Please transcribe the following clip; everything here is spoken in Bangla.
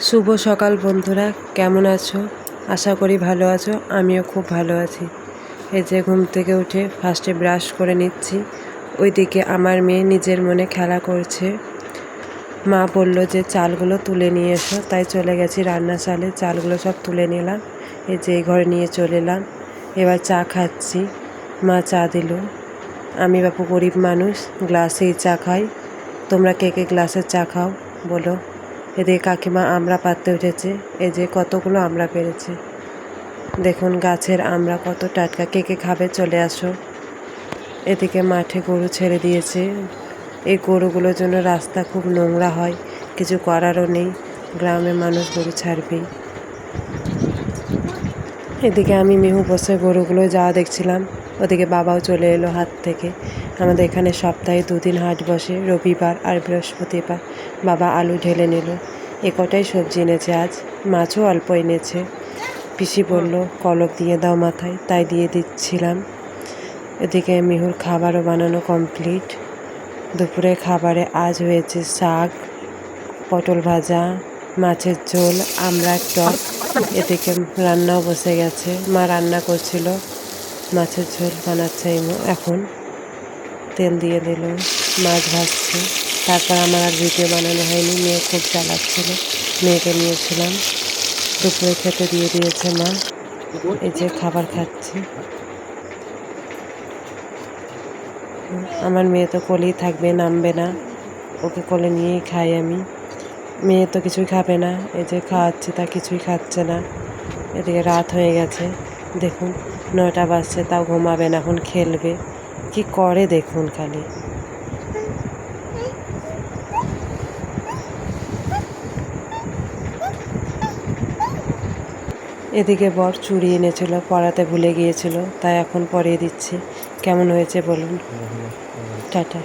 শুভ সকাল বন্ধুরা, কেমন আছো? আশা করি ভালো আছো। আমিও খুব ভালো আছি। এই যে ঘুম থেকে উঠে ফার্স্টে ব্রাশ করে নিচ্ছি। ওইদিকে আমার মেয়ে নিজের মনে খেলা করছে। মা বলল যে চালগুলো তুলে নিয়ে এসো, তাই চলে গেছি রান্নাশালে। চালগুলো সব তুলে নিলাম, এই যে এই ঘরে নিয়ে চলে এলাম। এবার চা খাচ্ছি। মা চা দিল। আমি বাপু গরিব মানুষ, গ্লাসেই চা খাই। তোমরা কে কে গ্লাসের চা খাও বলো। এদিকে কাকিমা আমড়া পাড়তে উঠেছে। এই যে কতগুলো আমড়া পেরেছে, দেখুন গাছের আমড়া কত টাটকা। কে কে খাবে চলে আসো। এদিকে মাঠে গরু ছেড়ে দিয়েছে। এই গরুগুলোর জন্য রাস্তা খুব নোংরা হয়, কিছু করারও নেই। গ্রামের মানুষ গরু ছাড়বেই। এদিকে আমি মিহু বসে গরুগুলো যাওয়া দেখছিলাম। ওদিকে বাবাও চলে এলো হাট থেকে। আমাদের এখানে সপ্তাহে 2 দিন হাট বসে, রবিবার আর বৃহস্পতিবার। বাবা আলু ঢেলে নিল। এ কটাই সবজি এনেছে আজ, মাছও অল্প এনেছে। পিসি বলল কলক দিয়ে দাও মাথায়, তাই দিয়ে দিচ্ছিলাম। এদিকে মিহুর খাবারও বানানো কমপ্লিট। দুপুরে খাবারে আজ হয়েছে শাক, পটল ভাজা, মাছের ঝোল, আমড়ার টক। এদিকে রান্নাও বসে গেছে। মা রান্না করছিল, মাছের ঝোল বানাচ্ছে এখন। তেল দিয়ে দিল, মাছ ভাজছে। তারপর আমার আর ভিডিও বানানো হয়নি, মেয়ে খুব চালাচ্ছিল, মেয়েকে নিয়েছিলাম। দুপুরে খেতে দিয়ে দিয়েছে মা। এই যে খাবার খাচ্ছি। আমার মেয়ে তো কোলেই থাকবে, নামবে না। ওকে কোলে নিয়েই খাই আমি। মেয়ে তো কিছুই খাবে না। এই যে খাওয়াচ্ছি, তা কিছুই খাচ্ছে না। এদিকে রাত হয়ে গেছে, দেখুন 9টা বাজছে, তাও ঘুমাবে না, এখন খেলবে। কি করে দেখুন খালি। এদিকে বর চুড়ি এনেছিল, পরাতে ভুলে গিয়েছিল, তাই এখন পরিয়ে দিচ্ছি। কেমন হয়েছে বলুন। টাটা।